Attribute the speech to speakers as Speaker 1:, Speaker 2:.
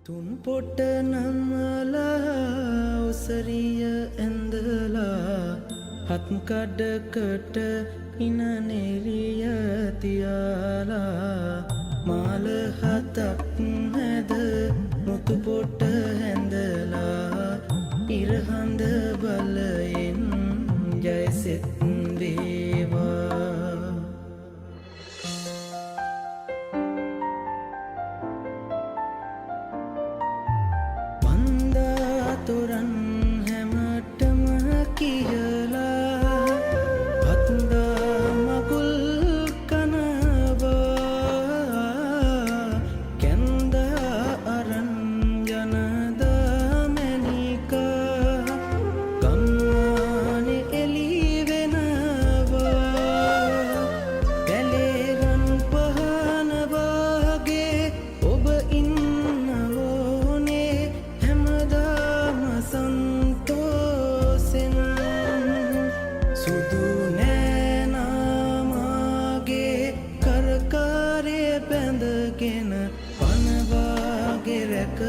Speaker 1: තුන් පොට නම්මලා ඔසරිය ඇඳලා හත් කඩකට ඉන නෙරිය තියාලා මාල හතක් නැද මුතු පොට හැඳලා ඉරහඳ බලයෙන් ජයසෙත් වේවා තොරන් හැමටම කියලා හත්දා මකුල් කනවා කැන්දා අරන් ජනදා මැනිකා ගම්මානෙ එලි වෙනවා පැලේරන් පහන වගේ ඔබ ඉන්නවෝනේ සන්තෝසෙන් සුදු නෑනාමාගේ කරකාරය බැඳගෙන පනවාගේ රැක